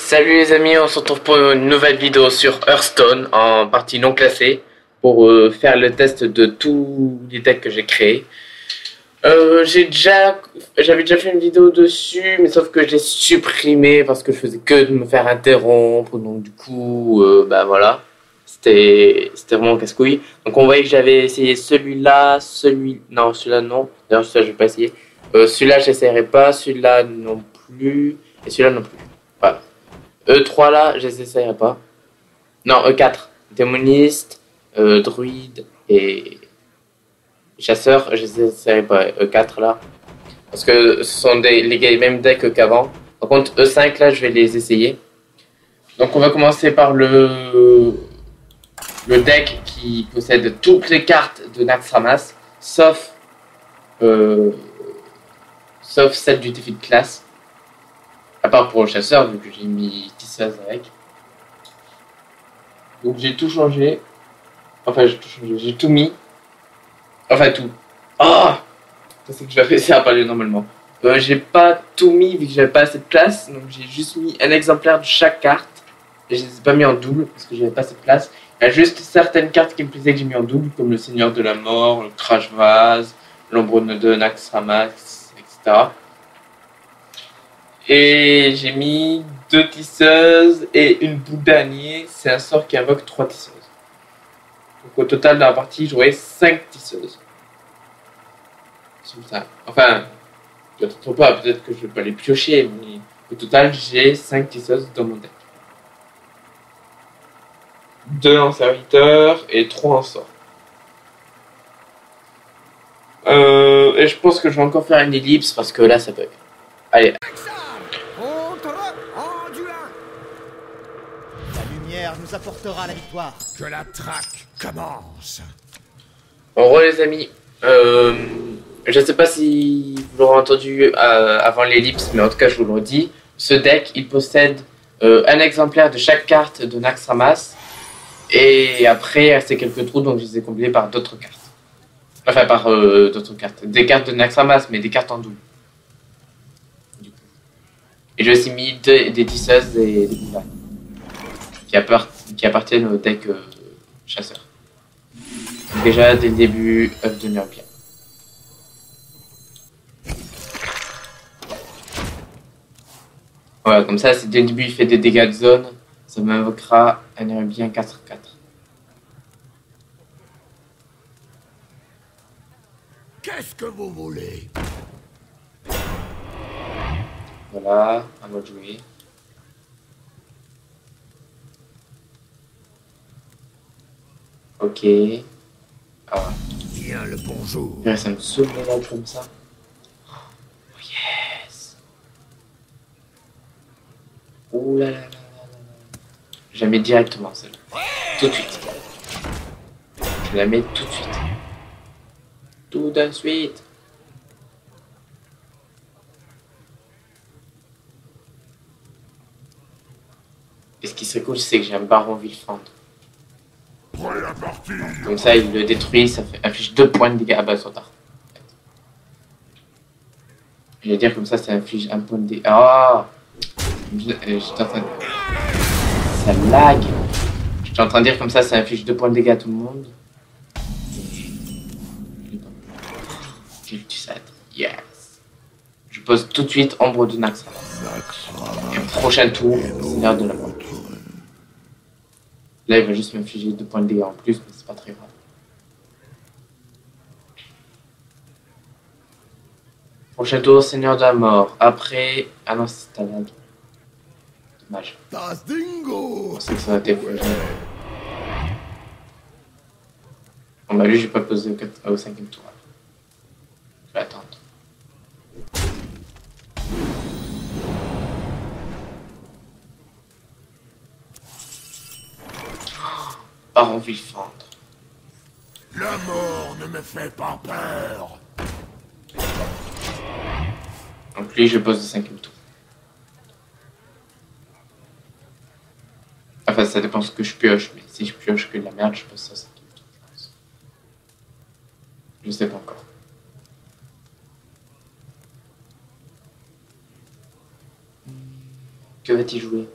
Salut les amis, on se retrouve pour une nouvelle vidéo sur Hearthstone en partie non classée pour faire le test de tous les decks que j'ai créés. J'avais déjà fait une vidéo dessus, mais sauf que je l'ai supprimé parce que je faisais que de me faire interrompre, donc du coup, bah voilà, c'était vraiment casse-couille. Donc on voyait que j'avais essayé celui-là, non, celui-là non, d'ailleurs celui-là je vais pas essayer. Celui-là j'essaierai pas, celui-là non plus, et celui-là non plus. Voilà. E3 là, je les essayerai pas. Non, E4. Démoniste, druide et chasseur, je les essayerai pas. E4 là. Parce que ce sont les mêmes decks qu'avant. Par contre, E5 là, je vais les essayer. Donc on va commencer par le deck qui possède toutes les cartes de Naxxramas, sauf celle du défi de classe. À part pour le chasseur, vu que j'ai mis tisseuse avec. Donc j'ai tout changé. Enfin, j'ai tout changé, j'ai tout mis. Enfin, tout. Ah, c'est que je vais réussir à parler normalement. J'ai pas tout mis vu que j'avais pas assez de place. Donc j'ai juste mis un exemplaire de chaque carte. Et je les ai pas mis en double parce que j'avais pas assez de place. Il y a juste certaines cartes qui me plaisaient que j'ai mis en double, comme le Seigneur de la Mort, le Trash Vase, l'Ombre de Naxxramas, etc. Et j'ai mis 2 tisseuses et une boule d'année. C'est un sort qui invoque 3 tisseuses. Donc au total dans la partie, j'aurai 5 tisseuses. Comme ça. Enfin, peut-être pas, peut-être que je vais pas les piocher, mais au total, j'ai 5 tisseuses dans mon deck. 2 en serviteur et 3 en sort. Et je pense que je vais encore faire une ellipse parce que là, ça bug. Allez. La lumière nous apportera la victoire. Que la traque commence. En gros, les amis, je sais pas si vous l'aurez entendu avant l'ellipse, mais en tout cas, je vous le redis. Ce deck, il possède un exemplaire de chaque carte de Naxxramas. Et après, il restait quelques trous, donc je les ai comblés par d'autres cartes. Enfin, par d'autres cartes. Des cartes de Naxxramas, mais des cartes en double. Et j'ai aussi mis des tisseuses et des boulevards qui appartiennent au deck chasseur. Donc déjà, dès le début, œuf de Nurgle. Voilà, comme ça, si dès le début il fait des dégâts de zone, ça m'invoquera un Nurgle 4/4. Qu'est-ce que vous voulez? Voilà, à moi de jouer. Ok. Ah. Viens le bonjour. Ça me saoule de là comme ça. Oh yes. Ouh là là là là là. Je la mets directement celle-là. Tout de suite. Je la mets tout de suite. Tout de suite. Et ce qui serait cool, c'est que j'ai un baron Villefendre. Comme ça, il le détruit, ça fait inflige 2 points de dégâts. Ah bah, trop tard. Je vais dire comme ça inflige 1 point de dégâts. Oh, j'étais en train de... Ça lag. J'étais en train de dire comme ça inflige 2 points de dégâts à tout le monde. J'ai le Tussade. Yes. Je pose tout de suite Ombre de Naxxramas. Et prochain tour, Seigneur de la Mort. Là, il va juste m'infliger 2 points de dégâts en plus, mais c'est pas très grave. Prochain tour, Seigneur de la Mort. Après... Ah non, c'est un lag. Dommage. Das Dingo. Je pensais que ça aurait été plus. Bon bah lui, je vais pas le poser au 5e tour. Je vais attendre. Baron Villefendre. La mort ne me fait pas peur. Donc lui, je pose au 5e tour. Enfin, ça dépend ce que je pioche, mais si je pioche que de la merde, je pose ça au 5e tour, je pense. Je sais pas encore. Que va-t-il jouer?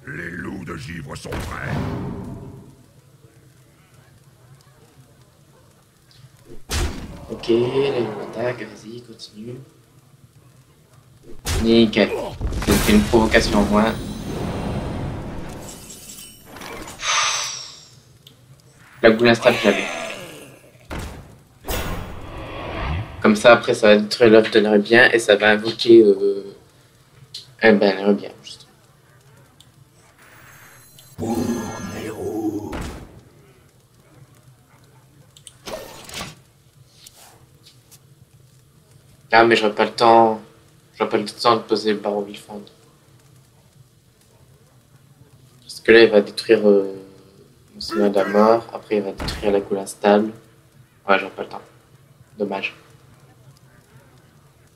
Les loups de givre sont prêts. Ok, là il m'attaque, vas-y, continue. Nickel. C'était une provocation en moins. La goule instable, j'avais. Comme ça, après, ça va détruire l'œuf de l'Arabien et ça va invoquer l'Arabien, justement. Ah, mais j'aurais pas le temps. J'aurais pas le temps de poser le baron Villefond. Parce que là, il va détruire mon Seigneur de la Mort. Après, il va détruire la goule instable. Ouais, j'aurais pas le temps. Dommage.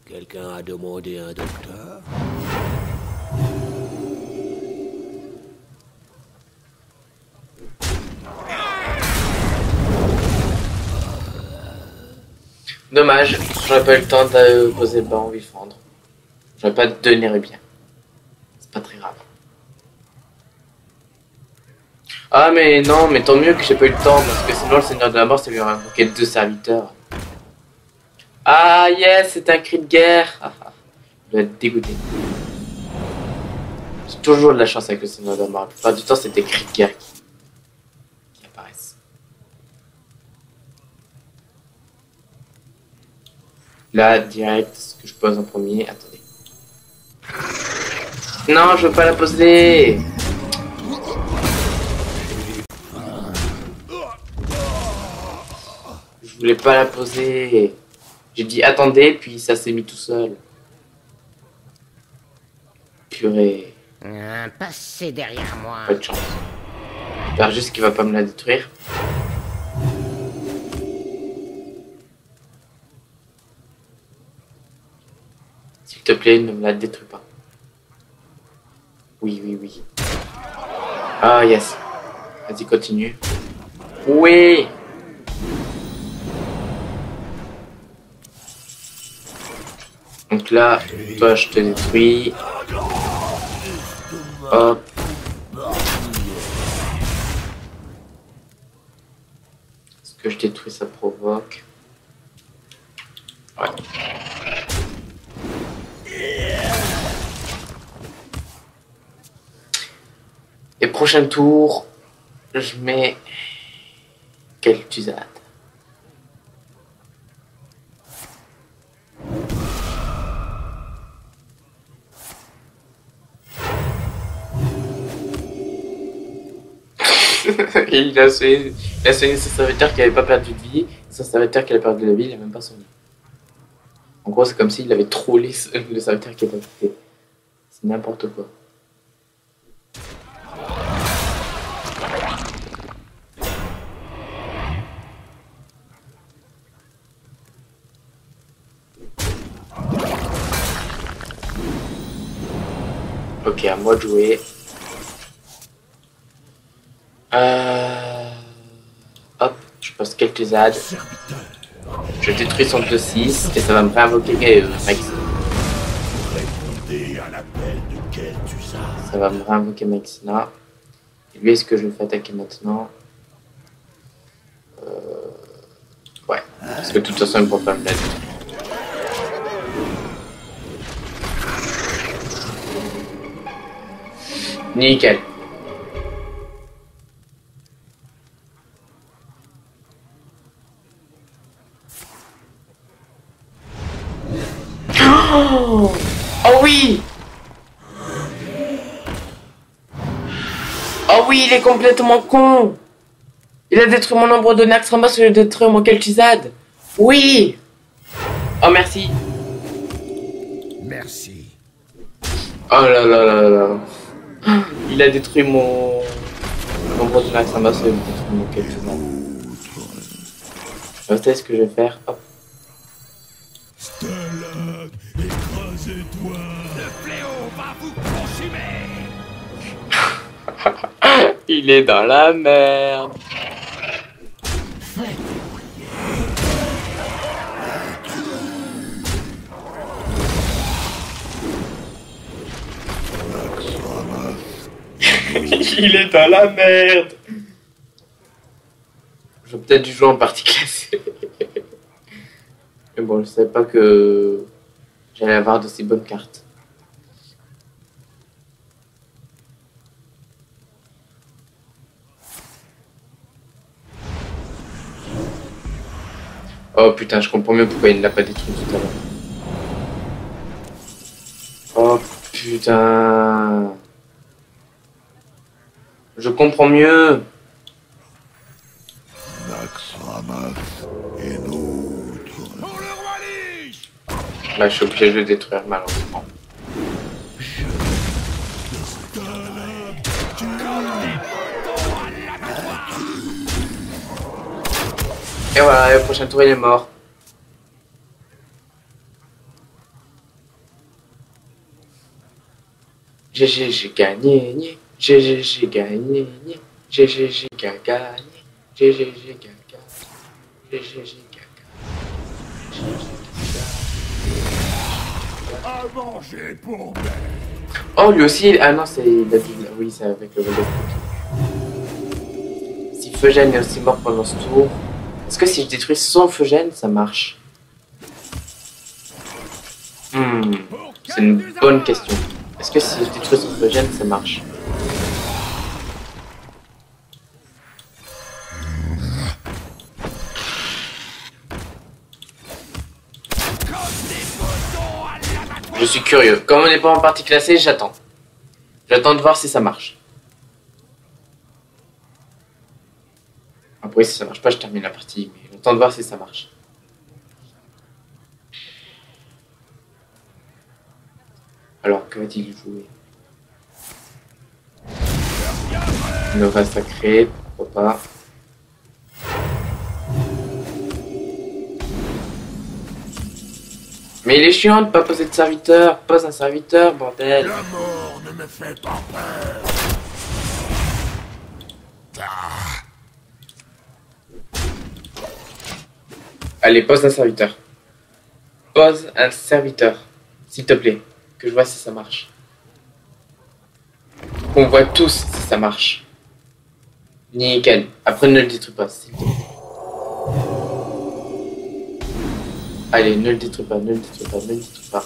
Quelqu'un a demandé un docteur? Dommage, j'aurais pas eu le temps de poser le baron Villefond. J'aurais pas donné bien. C'est pas très grave. Ah mais non, mais tant mieux que j'ai pas eu le temps, parce que sinon le Seigneur de la Mort, ça lui aurait invoqué 2 serviteurs. Ah yes, c'est un cri de guerre. Je dois être dégoûté. J'ai toujours de la chance avec le Seigneur de la Mort. La plupart du temps, c'est des cris de guerre qui apparaissent. Là, direct, ce que je pose en premier. Attendez. Non, je veux pas la poser. Je voulais pas la poser. J'ai dit attendez, puis ça s'est mis tout seul. Purée. Passez derrière moi. Pas de chance. J'espère juste qu'il va pas me la détruire. S'il te plaît, ne me la détruis pas. Oui, oui, oui. Ah, yes. Vas-y, continue. Oui. Donc là, toi, je te détruis. Hop. Ce que je détruis, ça provoque. Ouais. Et prochain tour, je mets Kel'Thuzad. Et il a soigné son serviteur qui avait pas perdu de vie, son serviteur qui avait perdu de vie, il a même pas soigné. En gros, c'est comme s'il avait trollé le serviteur qui était affecté. C'est n'importe quoi. Ok, à moi de jouer. Hop, je pose Kel'Thuzad. Je détruis son 2-6 et ça va me réinvoquer Max. Répondez à l'appel de Kel'Thuzad. Ça va me réinvoquer Maxina. Et lui, est-ce que je le fais attaquer maintenant? Ouais, parce que de toute façon, il ne pourra pas me la détruire. Nickel. Oh, oh oui. Oh oui, il est complètement con. Il a détruit mon ombre de Naxxramas et il a détruit mon Kel'Thuzad. Oui. Oh merci. Merci. Oh là là là là. Il a détruit mon ombre de Naxxramas et il a détruit mon Kel'Thuzad. Vous savez ce que je vais faire? Hop. Stalag, écrasez-toi. Le fléau va vous consumer. Il est dans la merde. Il est dans la merde. J'aurais peut-être dû jouer en partie classée. Mais bon, je savais pas que j'allais avoir de si bonnes cartes. Oh putain, je comprends mieux pourquoi il ne l'a pas détruit tout à l'heure. Oh putain. Je comprends mieux. Naxxramas et nôtre. Pour le roi Lich. Là, je suis obligé de le détruire malheureusement. Et voilà, le prochain tour il est mort. GG, j'ai gagné. GG, j'ai gagné. GG, j'ai gagné. GG, j'ai gagné. GG, j'ai gagné. À manger pour bête. Oh, lui aussi, ah non, c'est. Il a dit. Oui, c'est avec le vol. Si Feugène est aussi mort pendant ce tour, est-ce que si je détruis son Feugène, ça marche? C'est une bonne question. Est-ce que si je détruis son Feugène, ça marche? Je suis curieux. Comme on n'est pas en partie classée, j'attends. J'attends de voir si ça marche. Après, si ça marche pas, je termine la partie. Mais j'attends de voir si ça marche. Alors, que va-t-il jouer? Nova sacrée, pourquoi pas. Mais il est chiant de pas poser de serviteur. Pose un serviteur, bordel. La mort ne me fait pas peur. Allez, pose un serviteur. Pose un serviteur. S'il te plaît. Que je vois si ça marche. Qu'on voit tous si ça marche. Nickel. Après, ne le détruis pas, s'il te plaît. Allez, ne le détruis pas, ne le détruis pas, ne le détruis pas.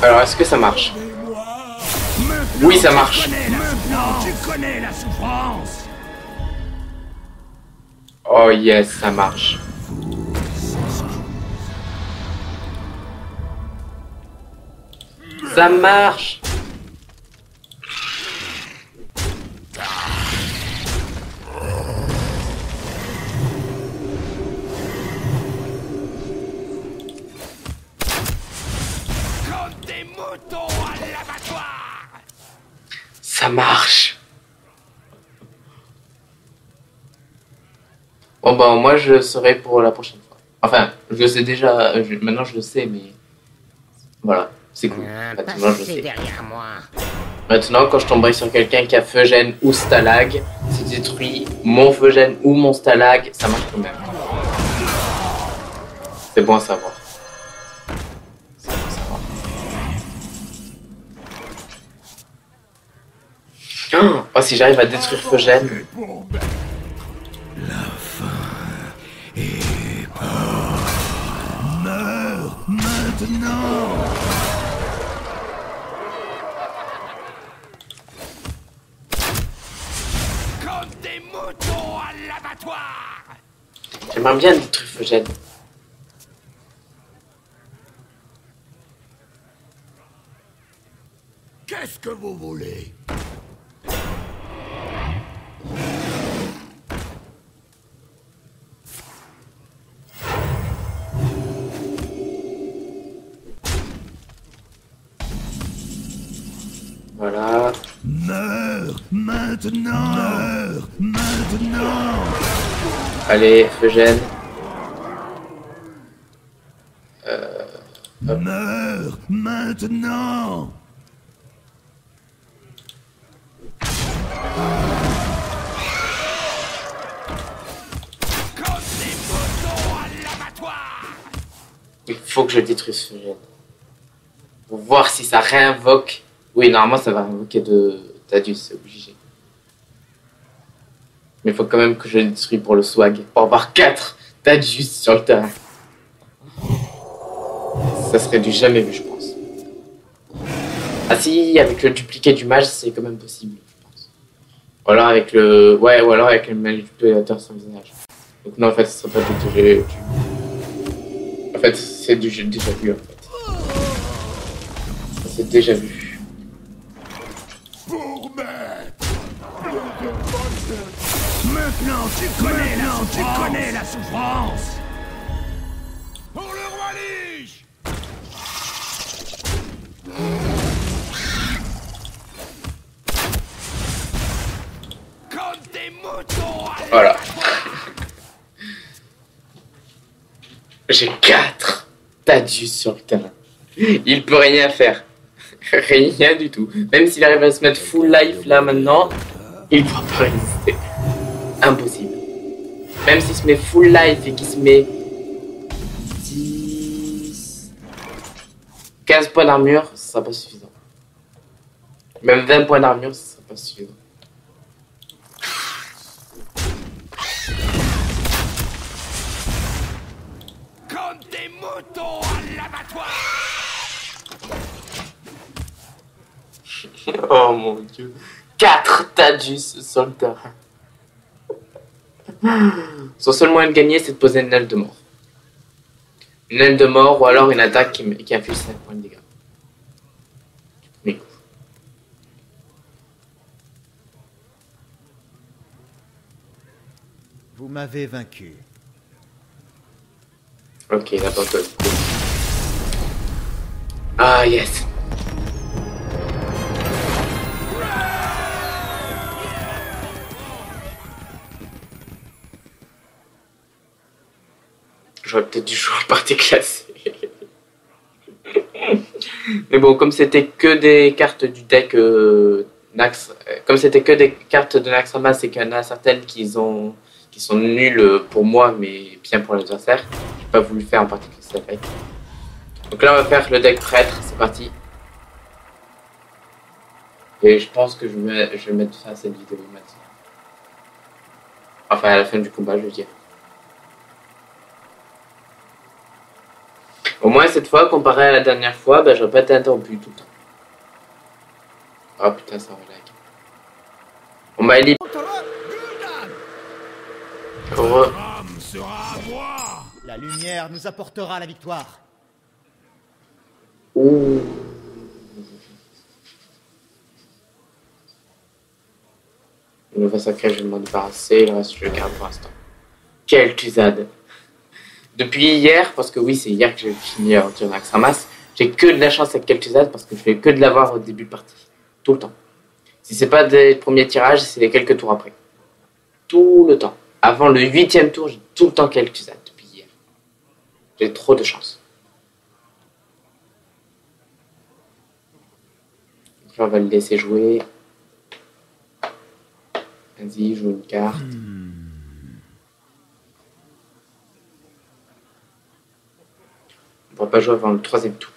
Alors, est-ce que ça marche? Oui, ça marche. Tu connais la souffrance. Oh yes, ça marche. Ça marche. Ça marche. Bon bah moi je le saurai pour la prochaine fois. Enfin, je le sais déjà, maintenant je le sais, mais voilà, c'est cool. Maintenant je le sais. Derrière moi. Maintenant quand je tomberai sur quelqu'un qui a Feugène ou Stalag, si tu détruis mon Feugène ou mon Stalag, ça marche quand même. C'est bon à savoir. C'est bon à savoir. Oh, si j'arrive à détruire Feugène. La faim est mort. Meurs maintenant. Comme des moutons à l'abattoir. J'aimerais bien détruire Feugène. Qu'est-ce que vous voulez? Voilà. Meurs maintenant. Meurs maintenant. Allez, Feugène. Meurs maintenant. Comme des moutons à l'abattoir. Il faut que je détruise Feugène. Pour voir si ça réinvoque Oui, normalement, ça va invoquer de Tadius, c'est obligé. Mais il faut quand même que je le détruise pour le swag. Pour avoir 4 Tadius sur le terrain. Ça serait du jamais vu, je pense. Ah si, avec le dupliqué du mage, c'est quand même possible, je pense. Ou alors avec le... Ouais, ou alors avec le manipulateur sans visage. Donc non, en fait, ce serait pas du... En fait, c'est du déjà vu, en fait. C'est déjà vu. Pour maître. Maintenant tu connais la souffrance. Pour le roi Lich. Comme des moutons. Voilà. J'ai 4 Tadius sur le terrain. Il peut rien faire. Rien du tout. Même s'il arrive à se mettre full life là maintenant, il ne pourra pas résister. Impossible. Même s'il se met full life et qu'il se met 10... 15 points d'armure, ce sera pas suffisant. Même 20 points d'armure, ce sera pas suffisant. Comme des moutons à l'abattoir. Oh mon dieu. 4 Tadius sur le terrain. Son seul moyen de gagner, c'est de poser une aile de mort. Une aile de mort ou alors une attaque qui inflige 5 points de dégâts. Mais Vous m'avez vaincu. ok, d'accord. Ah yes. J'aurais peut-être dû jouer en partie classée. Mais bon, comme c'était que des cartes du deck Nax, comme c'était que des cartes de Naxxramas et qu'il y en a certaines qui sont nulles pour moi, mais bien pour l'adversaire, j'ai pas voulu faire en partie classée avec. Donc là, on va faire le deck prêtre, c'est parti. Et je pense que je vais mettre fin à cette vidéo maintenant. Enfin, à la fin du combat, je veux dire. Au moins cette fois, comparé à la dernière fois, bah, j'aurais pas été interrompu tout le temps. Oh putain, ça relag. On m'a éliminé. Ram sera à moi. La lumière nous apportera la victoire. Ouh. Le nouveau sacré, je vais m'en débarrasser. Le reste, je le garde pour l'instant. Quelle tuzade. Depuis hier, parce que oui, c'est hier que j'ai fini Aventure Naxxramas, j'ai que de la chance avec Kel'Thuzad parce que je fais que de l'avoir au début de partie. Tout le temps. Si c'est pas des premiers tirages, c'est les quelques tours après. Tout le temps. Avant le 8e tour, j'ai tout le temps Kel'Thuzad depuis hier. J'ai trop de chance. Donc là, on va le laisser jouer. Vas-y, joue une carte. On ne pourra pas jouer avant le 3e tour.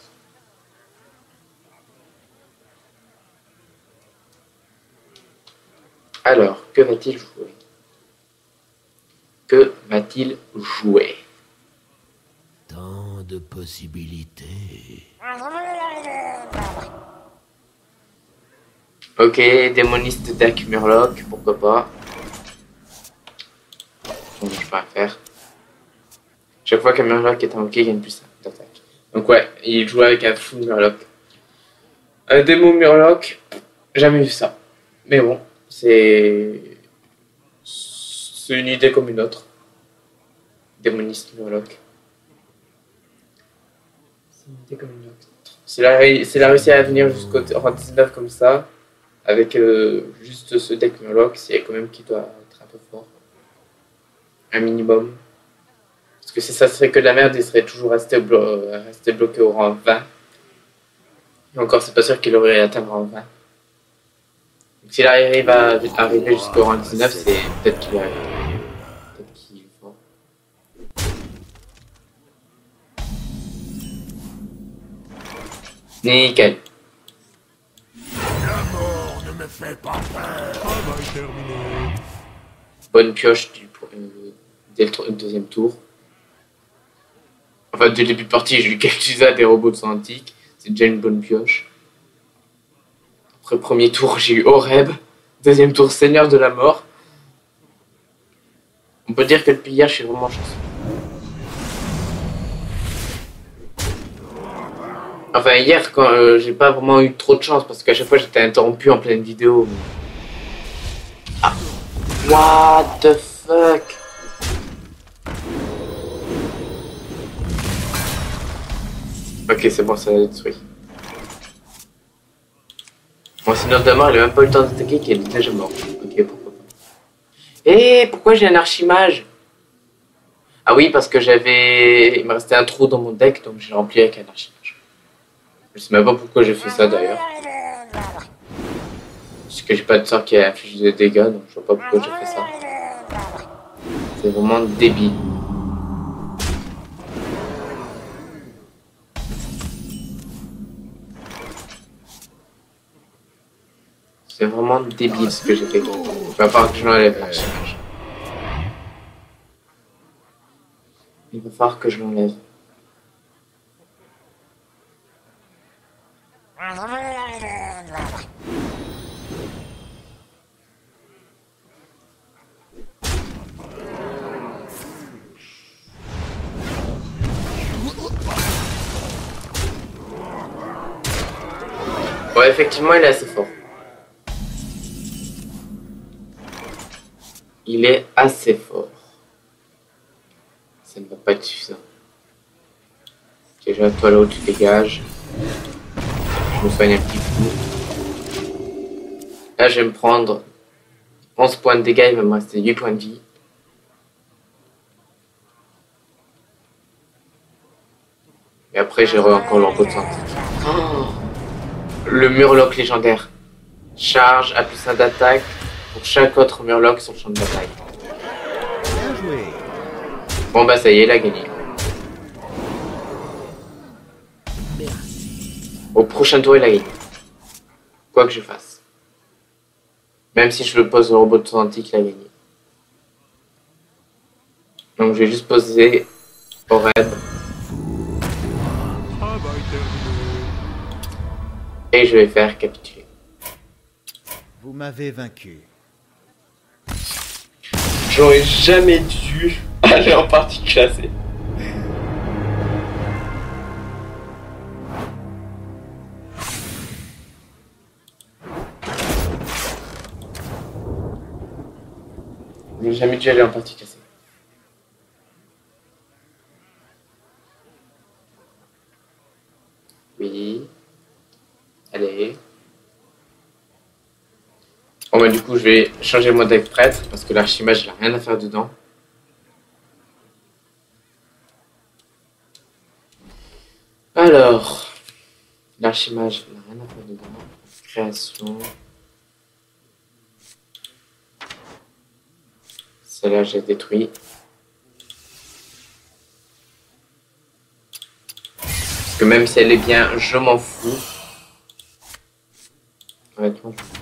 Alors, que va-t-il jouer? Que va-t-il jouer? Tant de possibilités. Ok, démoniste deck Murloc, pourquoi pas. Bon, je peux rien faire. Chaque fois qu'un Murloc est invoqué, il gagne plus 5 d'attaque. Donc ouais, il joue avec un full Murloc. Un démo Murloc, jamais vu ça. Mais bon, c'est une idée comme une autre. Démoniste Murloc. C'est une idée comme une autre. S'il a réussi à venir jusqu'au rang 19 comme ça, avec juste ce deck Murloc, c'est quand même qui doit être un peu fort. Un minimum. Parce que si ça serait que de la merde, il serait toujours resté bloqué au rang 20. Et encore, c'est pas sûr qu'il aurait atteint le rang 20. Donc s'il arrive à arriver jusqu'au rang 19, c'est peut-être qu'il est fort. Nickel. me fait pas peur. Travail terminé. Bonne pioche dès le deuxième tour. Enfin, dès le début de partie, j'ai eu quelques utilisé des robots de sang antique. C'est déjà une bonne pioche. Après premier tour, j'ai eu Horeb. Deuxième tour, Seigneur de la Mort. On peut dire que depuis hier, je suis vraiment chanceux. Enfin, hier, quand j'ai pas vraiment eu trop de chance parce qu'à chaque fois, j'étais interrompu en pleine vidéo. Ah. What the fuck? Ok, c'est bon, ça l'a détruit. Bon, sinon, Damar, il a même pas eu le temps d'attaquer qu'il est déjà mort. Ok, pourquoi pas. Eh, pourquoi j'ai un archimage? Ah oui, parce que il me restait un trou dans mon deck, donc j'ai rempli avec un archimage. Je sais même pas pourquoi j'ai fait ça d'ailleurs. Parce que j'ai pas de sort qui a infligé des dégâts, donc je vois pas pourquoi j'ai fait ça. C'est vraiment débile. C'est vraiment débile ce que j'ai fait. Il va falloir que je l'enlève l'archimage. Il va falloir que je l'enlève. Ouais, effectivement, il est assez fort. Il est assez fort. Ça ne va pas être suffisant. Déjà, toi là-haut, tu dégages. Je me soigne un petit coup. Là, je vais me prendre 11 points de dégâts, il va me rester 8 points de vie. Et après, j'aurai encore l'encore de santé. Oh, le Murloc légendaire. Charge à plus 1 d'attaque pour chaque autre Murloc sur le champ de bataille. Bien joué. Bon bah ça y est, il a gagné. Au prochain tour, il a gagné. Quoi que je fasse. Même si je le pose au robot de son antique, il a gagné. Donc je vais juste poser Horeb. Travail terminé. Et je vais faire capituler. Vous m'avez vaincu. J'aurais jamais dû aller en partie classée. J'aurais jamais dû aller en partie classée. Oui. Allez. Bon bah du coup je vais changer mon deck prêtre parce que l'archimage il a rien à faire dedans. Alors, l'archimage il a rien à faire dedans. Création. Celle-là j'ai détruit. Parce que même si elle est bien, je m'en fous. Honnêtement, je m'en fous.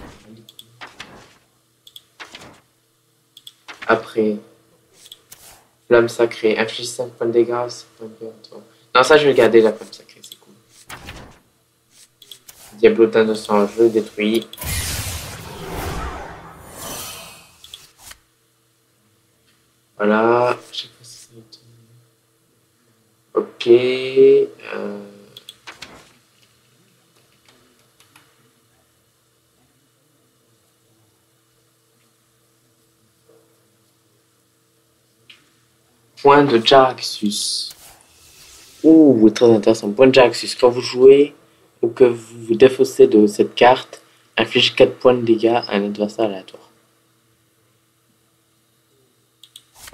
Après, flamme sacrée, inflige 5 points de dégâts, 5 points de dégâts. Non, ça je vais garder la flamme sacrée, c'est cool. Diablotin de sang, je le détruis. Voilà, je sais pas si ça va être... Ok. Point de Jaraxxus. Ouh, très intéressant. Point de Jaraxxus. Quand vous jouez ou que vous vous défaussez de cette carte, inflige 4 points de dégâts à un adversaire aléatoire.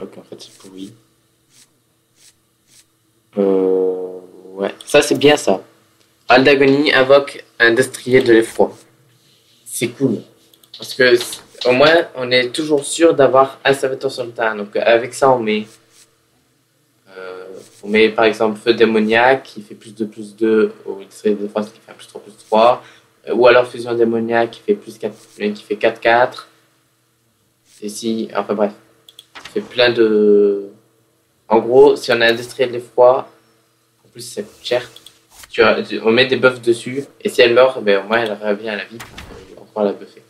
Ok, en fait c'est pourri. Ouais, ça c'est bien ça. Aldagoni invoque un destrier de l'effroi. C'est cool. Parce que au moins on est toujours sûr d'avoir un serviteur sur le terrain. Donc avec ça on met par exemple feu démoniaque qui fait plus de au destrier de défense qui fait plus 3 plus 3. Ou alors fusion démoniaque qui fait plus 4, qui fait 4-4. Et si, enfin bref, ça fait plein de... En gros, si on a industriel d'effroi, en plus ça coûte cher, on met des buffs dessus, et si elle meurt, ben, au moins elle revient à la vie pour encore la buffer.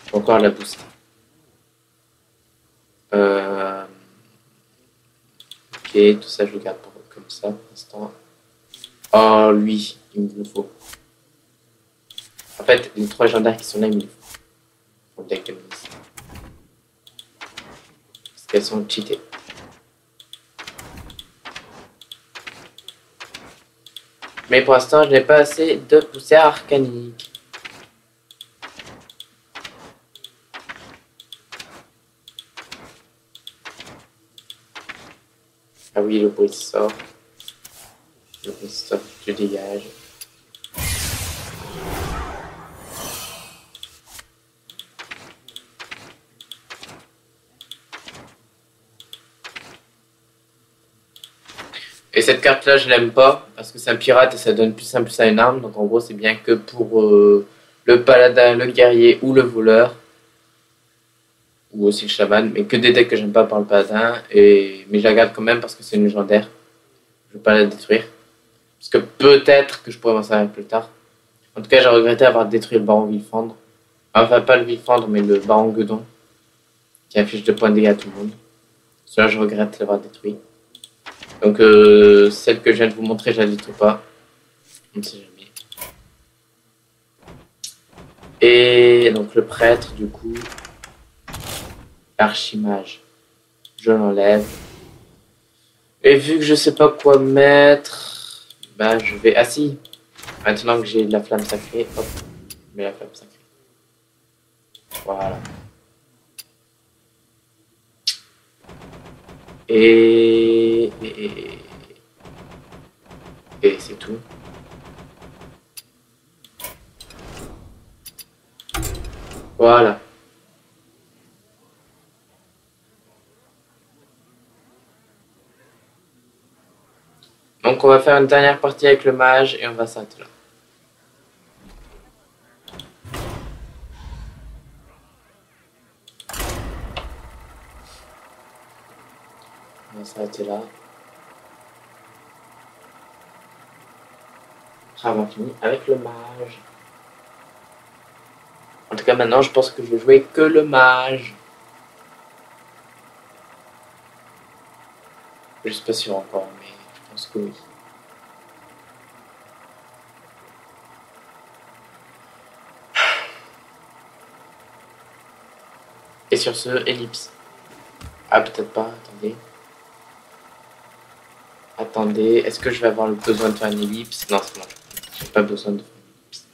Pour encore la booster. Ok, tout ça je le garde comme ça pour l'instant. Oh, lui, il me le faut. En fait, les 3 légendaires qui sont là, il me les faut. Pour le deck de ministre. Parce qu'elles sont cheatées. Mais pour l'instant, je n'ai pas assez de poussière arcanique. Ah oui, le bruit sort. Le bruit sort, je dégage. Et cette carte là je l'aime pas parce que c'est un pirate et ça donne plus 1 plus à une arme, donc en gros c'est bien que pour le paladin, le guerrier ou le voleur, ou aussi le chaman, mais que des decks que j'aime pas par le paladin, mais je la garde quand même parce que c'est une légendaire, je veux pas la détruire, parce que peut-être que je pourrais m'en servir plus tard. En tout cas j'ai regretté avoir détruit le baron Villefendre, enfin pas le Villefendre mais le baron Gueudon, qui affiche 2 points de dégâts à tout le monde, cela je regrette l'avoir détruit. Donc celle que je viens de vous montrer, je la détruis pas. On ne sait jamais. Et donc le prêtre, du coup, l'archimage, je l'enlève. Et vu que je sais pas quoi mettre, bah je vais... Ah si, maintenant que j'ai de la flamme sacrée, hop, je mets la flamme sacrée. Voilà. Et c'est tout. Voilà. Donc on va faire une dernière partie avec le mage et on va s'arrêter là. On va s'arrêter là. Après avoir fini avec le mage. En tout cas maintenant je pense que je vais jouer que le mage. Je suis pas sûr encore mais je pense que oui. Et sur ce, ellipse. Ah peut-être pas, attendez. Attendez, est-ce que je vais avoir le besoin de faire une ellipse? Non, c'est bon. J'ai pas besoin de faire une ellipse.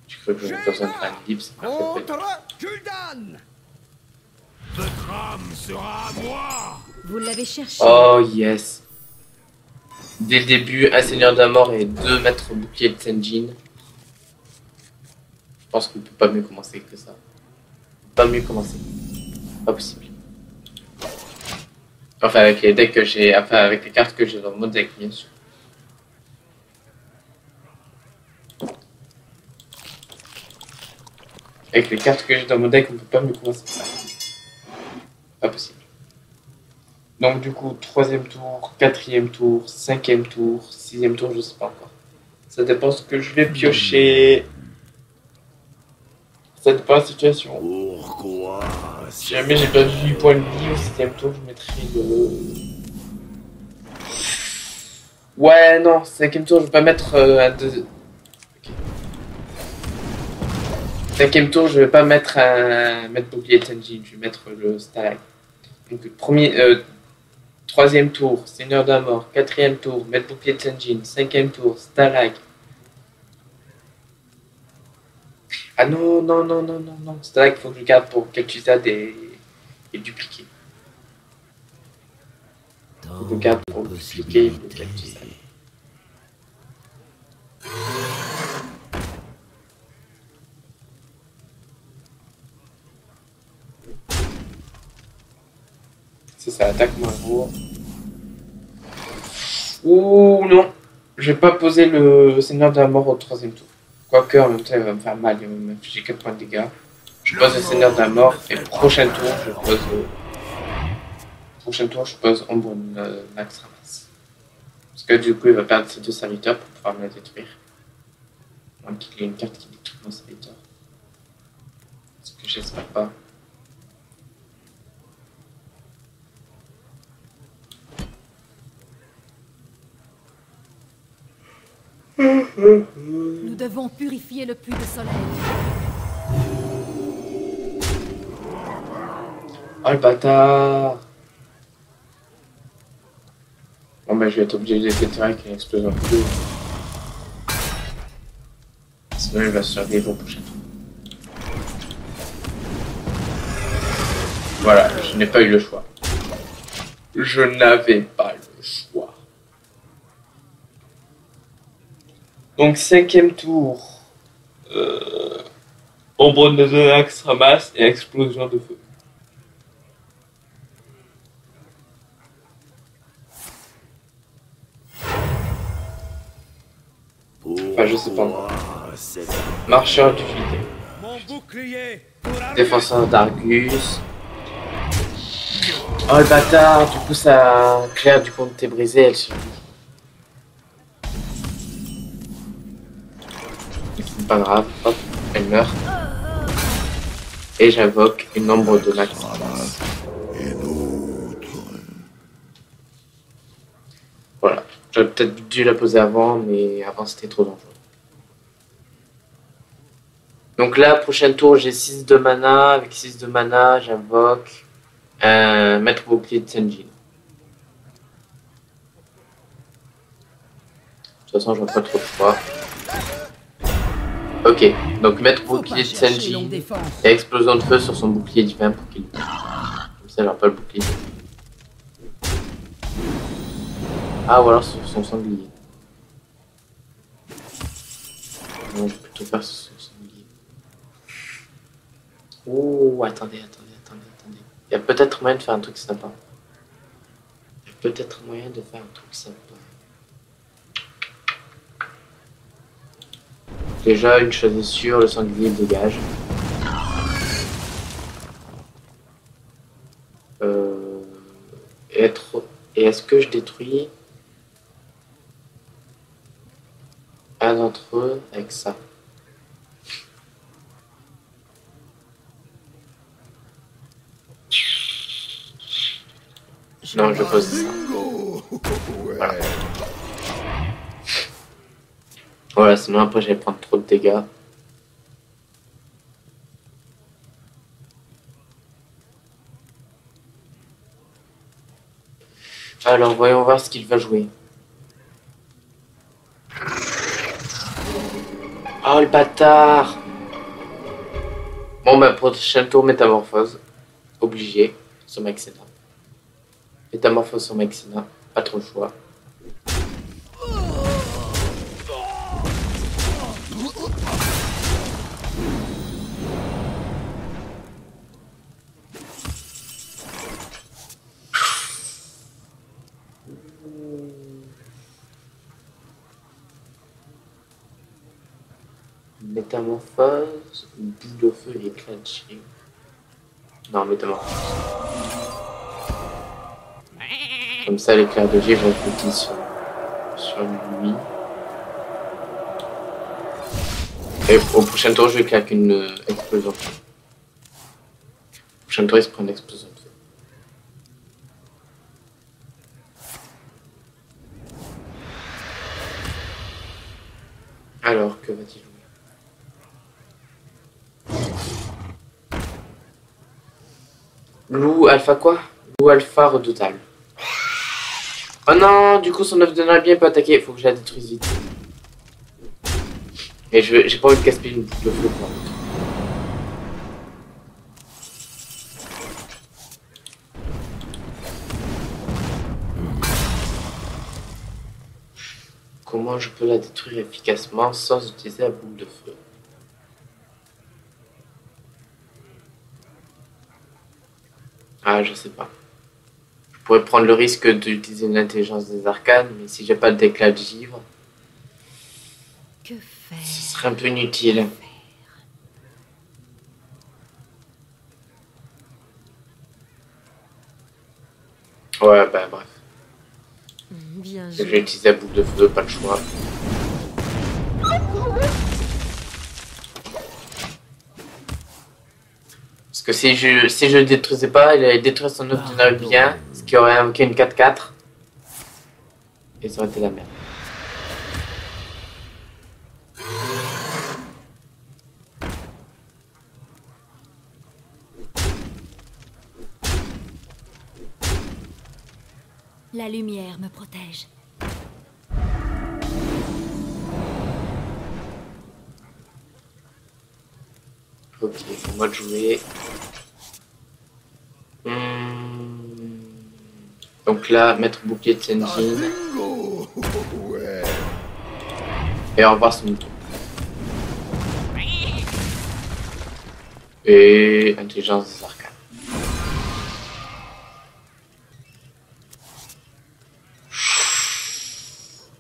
Je crois que j'aurais besoin de faire une ellipse. Contre Gul'dan. Votre âme sera à moi. Vous l'avez cherché. Oh yes. Dès le début, un seigneur de la mort et 2 maîtres boucliers de Senjin. Je pense qu'on peut pas mieux commencer que ça. Pas mieux commencer. Pas possible. Enfin avec les decks que j'ai, enfin avec les cartes que j'ai dans mon deck bien sûr. Avec les cartes que j'ai dans mon deck, on peut pas mieux commencer que ça. Pas possible. Donc du coup, 3e tour, 4e tour, 5e tour, 6e tour, je sais pas encore. Ça dépend ce que je vais piocher. Ça dépend de la situation. Pourquoi? Si jamais j'ai perdu 8 points de vie au 6e tour, je mettrai le... Ouais, non, 5e tour, je vais pas mettre un 2... Okay. 5e tour, je vais pas mettre un maître bouclier de Senjin, je vais mettre le Stalag. Donc, 3e tour, Seigneur de la Mort. 4e tour, maître bouclier de Senjin. 5e tour, Stalag. Ah non, non, non, non, non, non. Stalag, il faut que je garde pour Kel'Thuzad et dupliquer. Faut que je garde pour dupliquer le Kel'Thuzad. C'est ça, attaque moins lourd. Ouh non, Je vais pas poser le Seigneur de la Mort au troisième tour. Quoique, en même temps, il va me faire mal, il va m'infliger 4 points de dégâts. Je pose le Seigneur de la Mort et prochain tour, je pose... prochain tour, je pose Ombre Nax Ramas. Parce que du coup, il va perdre ses 2 serviteurs pour pouvoir me la détruire. Donc il y a une carte qui détruit mon serviteur. Ce que j'espère pas. Nous devons purifier le puits de soleil. Oh le bâtard! Bon bah je vais être obligé de les détruire avec une explosion de feu. Sinon il va survivre au prochain tour. Voilà, je n'ai pas eu le choix. Je n'avais pas le choix. Donc 5e tour. Ombre de Nax ramasse et explosion de feu. Enfin, je sais pas encore. Marcheur du vide. Mon bouclier. Défenseur d'Argus. Oh le bâtard, du coup ça... Claire du compte t'est brisée, elle survit. C'est pas grave, hop, elle meurt. Et j'invoque une ombre de Nax. Voilà, j'aurais peut-être dû la poser avant, mais avant c'était trop dangereux. Donc là, prochain tour, j'ai 6 de mana. Avec 6 de mana, j'invoque un maître bouclier de Senjin. De toute façon, je vois pas trop de choix. Ok, donc maître bouclier de Senjin et explosion de feu sur son bouclier divin pour qu'il... Comme ça, il n'aura pas le bouclier. Ah, ou alors sur son sanglier. Non, je vais plutôt faire sur son sanglier. Oh, attendez. Il y a peut-être moyen de faire un truc sympa. Déjà, une chose est sûre, le sanglier dégage. Et est-ce que je détruis un d'entre eux avec ça? Non, je pose ça. Voilà. Voilà, sinon après j'allais prendre trop de dégâts. Alors, voyons voir ce qu'il va jouer. Oh, le bâtard! Bon, bah, prochain tour, métamorphose. Obligé, sur Maxena. Métamorphose sur Maxena. Pas trop le choix. Métamorphose, boule de feu et éclat de chien. Non, métamorphose. Comme ça, l'éclair de jet va être sur lui. Et au prochain tour, je vais claquer une explosion de feu. Au prochain tour, il se prend une explosion de feu. Alors, que va-t-il jouer? Loup alpha quoi? Loup alpha redoutable. Oh non, du coup son œuf de bien peut attaquer, il faut que je la détruise vite. Et j'ai pas envie de gaspiller une boucle de feu quoi. Comment je peux la détruire efficacement sans utiliser la boule de feu? Ah, je sais pas. Je pourrais prendre le risque d'utiliser une intelligence des arcanes, mais si j'ai pas d'éclat de givre, Que faire? Ce serait un peu inutile. Ouais, bah bref. Bien Je joué. vais utiliser la boule de feu, pas le choix. Parce que si je le détruisais pas, il allait détruire son œuf de Narubien, ce qui aurait invoqué une 4-4. Et ça aurait été la merde. La lumière me protège. Ok, c'est moi de jouer. Donc là, mettre bouclier de Senjin. Bingo. Ouais. Et au revoir son tour. Et intelligence des arcanes.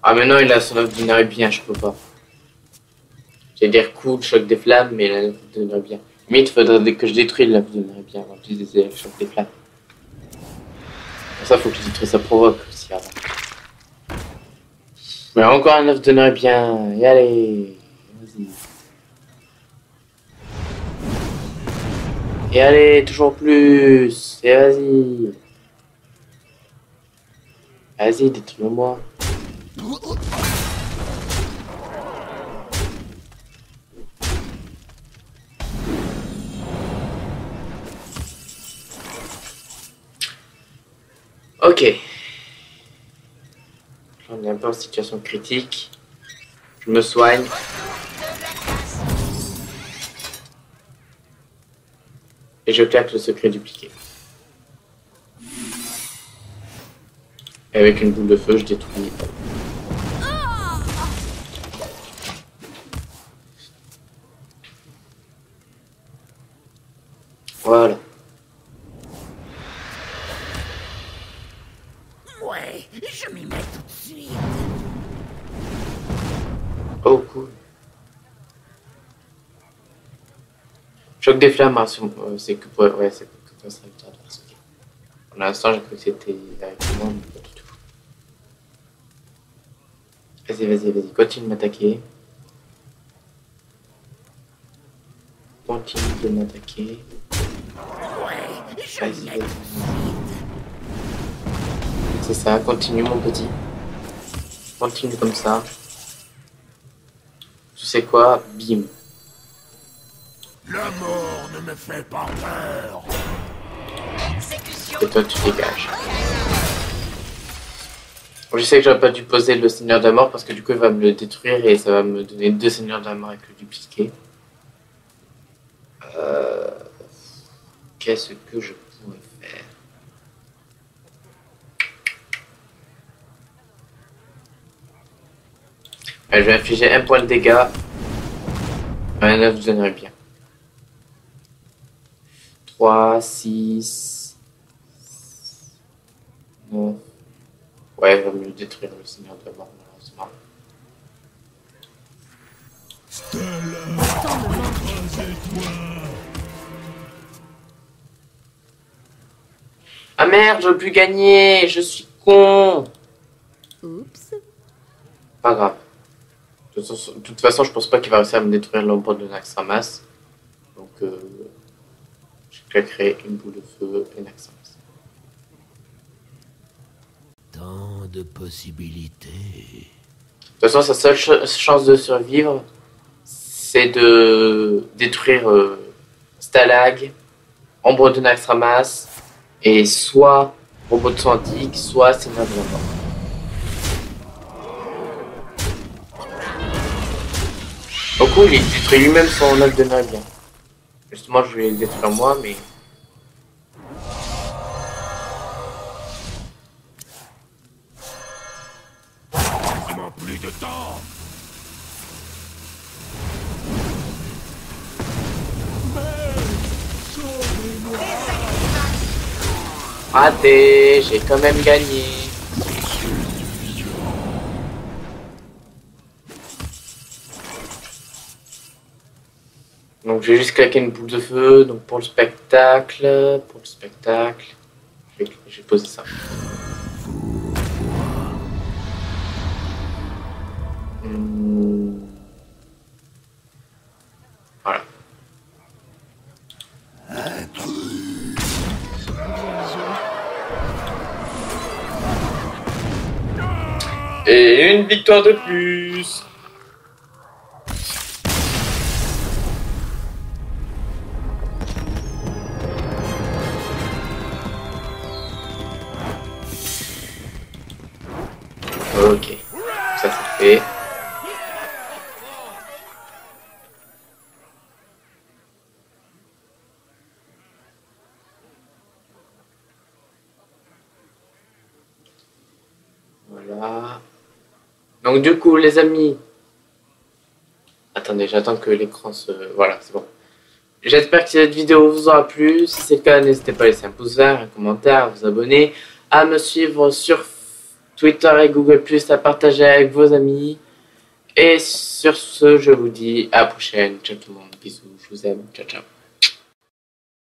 Ah maintenant il a son œuf de Narubien, je peux pas. J'allais dire cool, choc des flammes, mais il a l'œuf de Narubien. Limite, faudrait que je détruise l'œuf de Narubien avant d'utiliser le choc des flammes. Pour ça, faut que je détruise sa provoque aussi avant. Mais encore un œuf de Narubien, et allez, vas-y. Et allez, toujours plus, et vas-y. Vas-y, détruis-moi. Ok. On est un peu en situation critique. Je me soigne. Et je claque le secret dupliqué. Et avec une boule de feu, je détruis. Voilà. Ouais, je m'y mets tout de suite. Oh, cool. Choc des flammes, hein, c'est que pour... Ouais, c'est que pour ça, adverse. Ok. Pour l'instant, j'ai cru que c'était avec moi, mais pas du tout. Vas-y, vas-y, vas-y. Continue de m'attaquer. Continue de m'attaquer. Ouais, je m'y Vas-y, mets vas-y. tout de suite. C'est ça, continue mon petit. Continue comme ça. Tu sais quoi? Bim. La mort ne me fait pas peur. Et toi, tu dégages. Je sais que j'aurais pas dû poser le Seigneur de la Mort parce que du coup, il va me le détruire et ça va me donner 2 Seigneurs de la Mort avec le dupliqué. Qu'est-ce que je pourrais faire? Je vais infliger 1 point de dégâts. Un œuf de Narubien. 3, 6, 9. Ouais, il va mieux détruire le Seigneur de la Mort, malheureusement. Ah merde, j'aurais pu gagner, je suis con. Oups. Pas grave. De toute façon, je pense pas qu'il va réussir à me détruire l'ombre de Naxxramas. Donc, je claquerai une boule de feu et Naxxramas. Tant de possibilités. De toute façon, sa seule chance de survivre, c'est de détruire Stalag, ombre de Naxxramas, et soit robot de Santique, soit Seigneur de la Mort. Donc cool, il détruit lui-même son œuf de Narubien. Justement, je vais le détruire moi, mais... Quasiment plus de temps. Raté, j'ai quand même gagné. Donc je vais juste claquer une boule de feu. Donc pour le spectacle, je vais poser ça. Voilà. Et une victoire de plus. Ok, ça c'est fait. Voilà. Donc du coup les amis, attendez, j'attends que l'écran se... Voilà, c'est bon. J'espère que cette vidéo vous aura plu. Si c'est le cas, n'hésitez pas à laisser un pouce vert, un commentaire, à vous abonner, à me suivre sur Twitter et Google+, à partager avec vos amis. Et sur ce, je vous dis à la prochaine. Ciao tout le monde, bisous, je vous aime, ciao ciao.